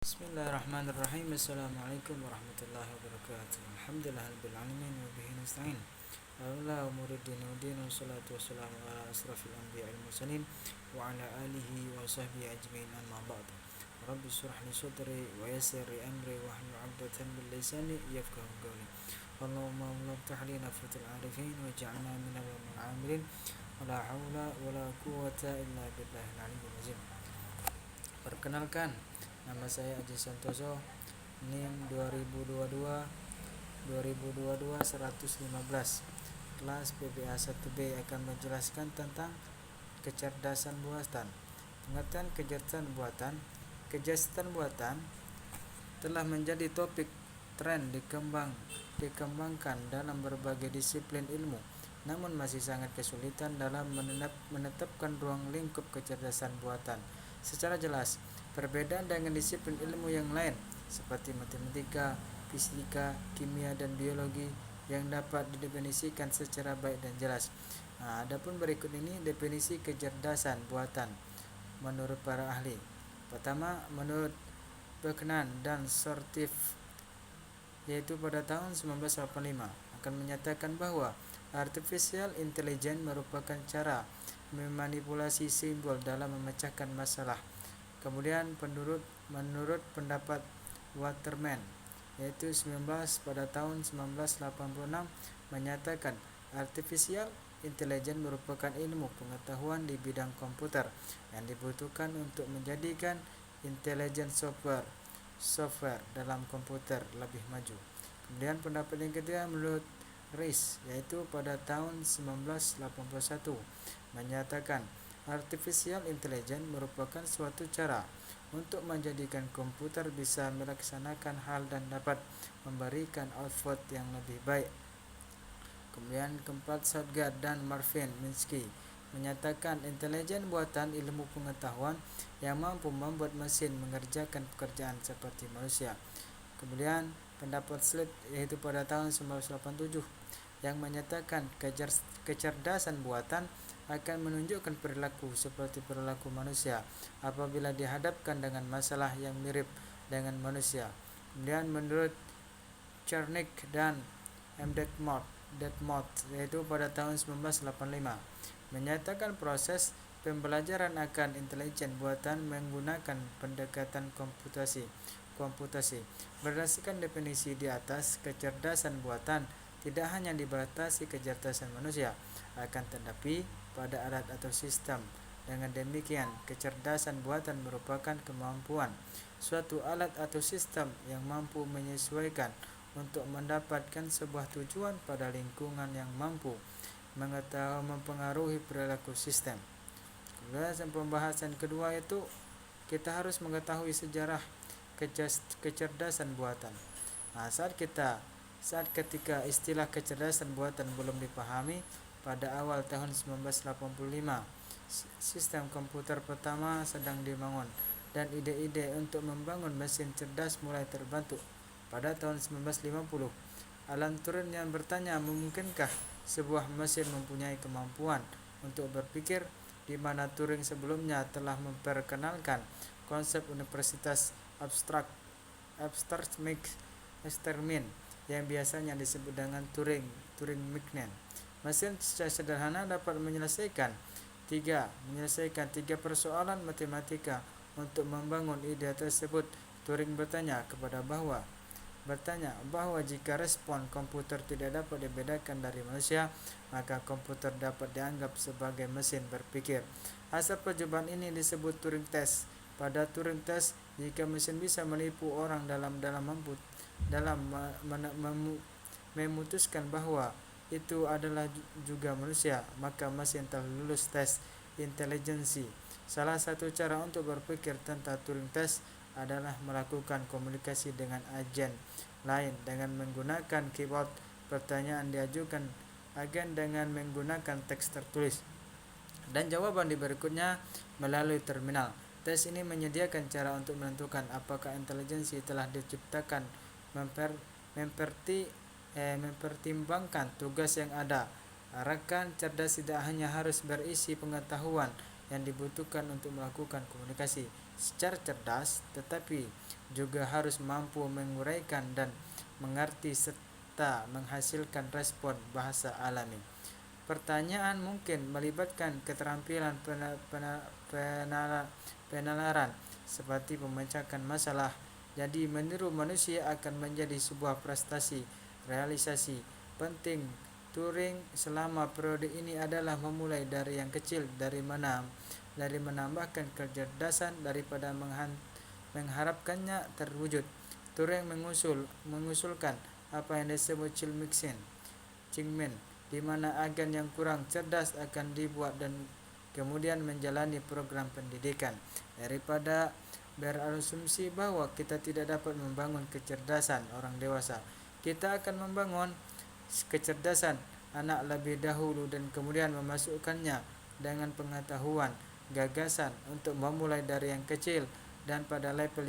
Bismillahirrahmanirrahim. Assalamualaikum warahmatullahi wabarakatuh. Alhamdulillahirabbil alamin wa bihi nasta'in. Ala umuriddin wa din wa salatu wassalamu ala asrafil anbiya'i wal mursalin wa ala alihi wa sahbihi ajmain, amma ba'd. Rabbi shrah li sadri wa yassir li amri wa hlul 'uqdatam min lisani yafqahu qawli. Allahumma iftah lana fathul 'arifin waj'alna minal 'amilin. Wala haula wala quwwata illa billahil 'aliyyil 'azim. Perkenalkan, nama saya Aji Santoso, NIM 2022 kelas PBA 1B akan menjelaskan tentang kecerdasan buatan. Pengertian kecerdasan buatan telah menjadi topik tren dikembangkan dalam berbagai disiplin ilmu, namun masih sangat kesulitan dalam menetapkan ruang lingkup kecerdasan buatan secara jelas. Perbedaan dengan disiplin ilmu yang lain seperti matematika, fisika, kimia, dan biologi yang dapat didefinisikan secara baik dan jelas. Adapun berikut ini definisi kecerdasan buatan menurut para ahli. Pertama, menurut Buchanan dan Shortleaf, yaitu pada tahun 1985, akan menyatakan bahwa artificial intelligence merupakan cara memanipulasi simbol dalam memecahkan masalah. Kemudian menurut pendapat Waterman, yaitu pada tahun 1986, menyatakan artificial intelligence merupakan ilmu pengetahuan di bidang komputer yang dibutuhkan untuk menjadikan intelligence software dalam komputer lebih maju. Kemudian pendapat yang ketiga menurut Rees, yaitu pada tahun 1981, menyatakan artificial intelligence merupakan suatu cara untuk menjadikan komputer bisa melaksanakan hal dan dapat memberikan output yang lebih baik. Kemudian keempat, Shotgard dan Marvin Minsky menyatakan intelijen buatan ilmu pengetahuan yang mampu membuat mesin mengerjakan pekerjaan seperti manusia. Kemudian pendapat Slade, yaitu pada tahun 1987, yang menyatakan kecerdasan buatan akan menunjukkan perilaku seperti perilaku manusia apabila dihadapkan dengan masalah yang mirip dengan manusia. Kemudian menurut Chernik dan Detmold, yaitu pada tahun 1985, menyatakan proses pembelajaran akan intelijen buatan menggunakan pendekatan komputasi. Berdasarkan definisi di atas, kecerdasan buatan tidak hanya dibatasi kecerdasan manusia, akan tetapi pada alat atau sistem. Dengan demikian, kecerdasan buatan merupakan kemampuan suatu alat atau sistem yang mampu menyesuaikan untuk mendapatkan sebuah tujuan pada lingkungan yang mampu mempengaruhi perilaku sistem. Kemudian pembahasan kedua itu kita harus mengetahui sejarah kecerdasan buatan. Saat ketika istilah kecerdasan buatan belum dipahami, pada awal tahun 1985, sistem komputer pertama sedang dibangun dan ide-ide untuk membangun mesin cerdas mulai terbentuk. Pada tahun 1950, Alan Turing yang bertanya, memungkinkah sebuah mesin mempunyai kemampuan untuk berpikir, di mana Turing sebelumnya telah memperkenalkan konsep universitas abstrak ekstermin yang biasanya disebut dengan Turing machine. Mesin secara sederhana dapat menyelesaikan tiga persoalan matematika. Untuk membangun ide tersebut, Turing bertanya bahwa jika respon komputer tidak dapat dibedakan dari manusia, maka komputer dapat dianggap sebagai mesin berpikir. Hasil percobaan ini disebut Turing test. Pada Turing test, jika mesin bisa menipu orang dalam memutuskan bahwa itu adalah juga manusia, maka mesin telah lulus tes intelijensi. Salah satu cara untuk berpikir tentang Turing test adalah melakukan komunikasi dengan agen lain dengan menggunakan keyboard. Pertanyaan diajukan agen dengan menggunakan teks tertulis, dan jawaban di berikutnya melalui terminal. Tes ini menyediakan cara untuk menentukan apakah intelijensi telah diciptakan mempertimbangkan tugas yang ada. Rekan cerdas tidak hanya harus berisi pengetahuan yang dibutuhkan untuk melakukan komunikasi, secara cerdas, tetapi juga harus mampu menguraikan dan mengerti serta menghasilkan respon bahasa alami. Pertanyaan mungkin melibatkan keterampilan penalaran seperti memecahkan masalah. Jadi meniru manusia akan menjadi sebuah prestasi realisasi penting Turing selama periode ini adalah memulai dari yang kecil, dari menambahkan kecerdasan daripada mengharapkannya terwujud. Turing mengusulkan apa yang disebut Chingmen, di mana agen yang kurang cerdas akan dibuat dan kemudian menjalani program pendidikan. Daripada berasumsi bahwa kita tidak dapat membangun kecerdasan orang dewasa, kita akan membangun kecerdasan anak lebih dahulu dan kemudian memasukkannya dengan pengetahuan, gagasan untuk memulai dari yang kecil dan pada level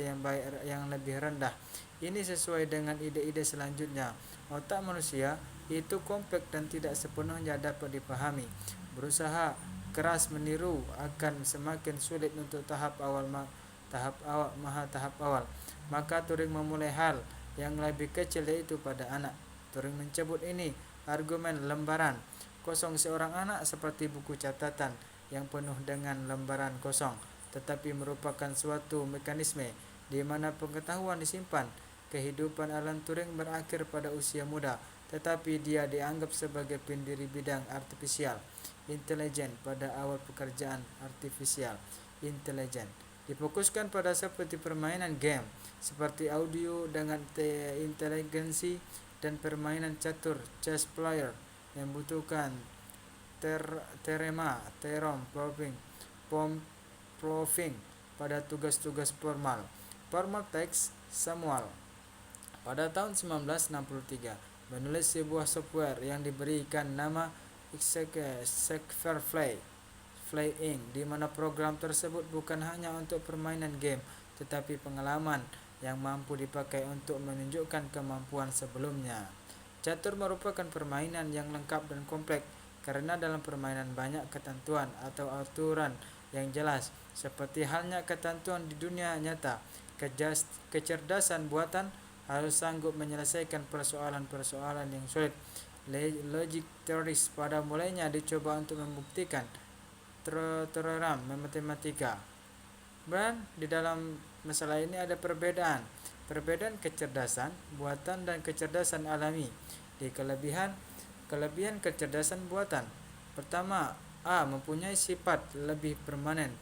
yang lebih rendah. Ini sesuai dengan ide-ide selanjutnya. Otak manusia itu kompleks dan tidak sepenuhnya dapat dipahami. Berusaha keras meniru akan semakin sulit untuk tahap awal. Maka Turing memulai hal yang lebih kecil, yaitu pada anak. Turing menyebut ini argumen lembaran kosong. Seorang anak seperti buku catatan yang penuh dengan lembaran kosong, tetapi merupakan suatu mekanisme di mana pengetahuan disimpan. Kehidupan Alan Turing berakhir pada usia muda, tetapi dia dianggap sebagai pendiri bidang artificial intelligence pada awal pekerjaan artificial intelligence difokuskan pada seperti permainan game seperti audio dengan inteligensi dan permainan catur chess player yang membutuhkan teorem proving pada tugas-tugas formal teks. Samuel pada tahun 1963 menulis sebuah software yang diberikan nama Sackfire Play Inc., di mana program tersebut bukan hanya untuk permainan game, tetapi pengalaman yang mampu dipakai untuk menunjukkan kemampuan sebelumnya. Catur merupakan permainan yang lengkap dan kompleks karena dalam permainan banyak ketentuan atau aturan yang jelas, seperti halnya ketentuan di dunia nyata. Kecerdasan buatan harus sanggup menyelesaikan persoalan-persoalan yang sulit. Logic theories pada mulanya dicoba untuk membuktikan teorem matematika. Dan di dalam masalah ini ada perbedaan kecerdasan buatan dan kecerdasan alami. Di kelebihan kecerdasan buatan, pertama, A. Mempunyai sifat lebih permanen.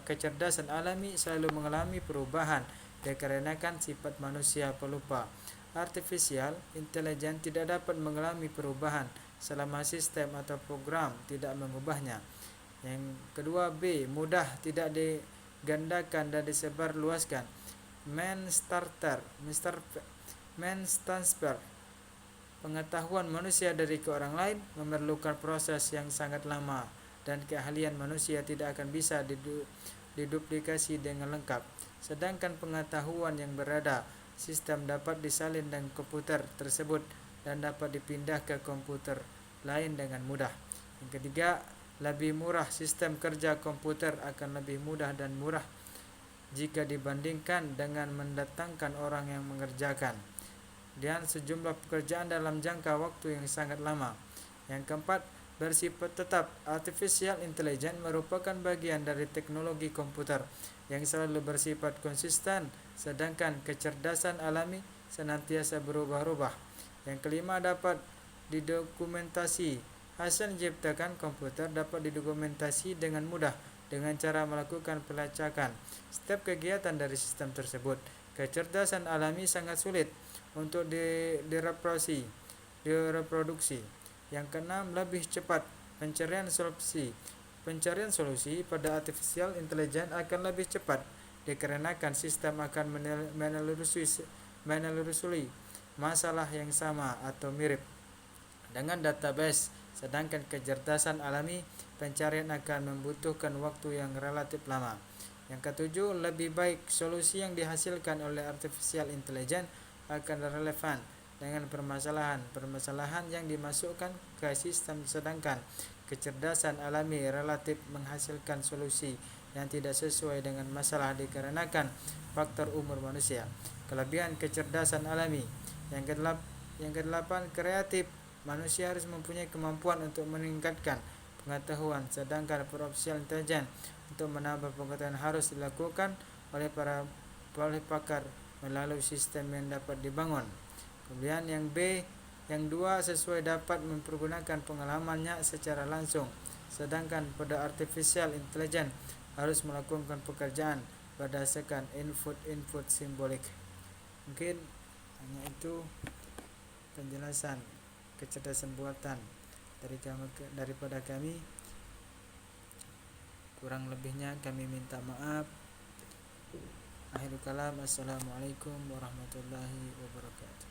Kecerdasan alami selalu mengalami perubahan dikarenakan sifat manusia pelupa. Artificial intelligence tidak dapat mengalami perubahan selama sistem atau program tidak mengubahnya. Yang kedua, B. Mudah tidak digandakan dan disebarluaskan. Main transfer. Pengetahuan manusia dari ke orang lain memerlukan proses yang sangat lama dan keahlian manusia tidak akan bisa diduplikasi dengan lengkap. Sedangkan pengetahuan yang berada sistem dapat disalin dengan komputer tersebut dan dapat dipindah ke komputer lain dengan mudah. Yang ketiga, lebih murah. Sistem kerja komputer akan lebih mudah dan murah jika dibandingkan dengan mendatangkan orang yang mengerjakan dan sejumlah pekerjaan dalam jangka waktu yang sangat lama. Yang keempat, bersifat tetap. Artificial intelligence merupakan bagian dari teknologi komputer yang selalu bersifat konsisten, sedangkan kecerdasan alami senantiasa berubah-ubah. Yang kelima, dapat didokumentasi. Hasil yang diciptakan komputer dapat didokumentasi dengan mudah dengan cara melakukan pelacakan setiap kegiatan dari sistem tersebut. Kecerdasan alami sangat sulit untuk direproduksi. Yang keenam, lebih cepat. Pencarian solusi pada artificial intelligence akan lebih cepat dikarenakan sistem akan menelusuri masalah yang sama atau mirip dengan database. Sedangkan kecerdasan alami, pencarian akan membutuhkan waktu yang relatif lama. Yang ketujuh, lebih baik. Solusi yang dihasilkan oleh artificial intelligence akan relevan dengan permasalahan yang dimasukkan ke sistem, sedangkan kecerdasan alami relatif menghasilkan solusi yang tidak sesuai dengan masalah dikarenakan faktor umur manusia. Kelebihan kecerdasan alami. Yang kedelapan, kreatif. Manusia harus mempunyai kemampuan untuk meningkatkan pengetahuan, sedangkan profesional intelijen untuk menambah pengetahuan harus dilakukan oleh pakar melalui sistem yang dapat dibangun. Kemudian yang B, yang dua, sesuai dapat mempergunakan pengalamannya secara langsung, sedangkan pada artificial intelligence harus melakukan pekerjaan berdasarkan input simbolik. Mungkin hanya itu penjelasan kecerdasan buatan daripada kami. Kurang lebihnya kami minta maaf. Akhirul kalam, assalamualaikum warahmatullahi wabarakatuh.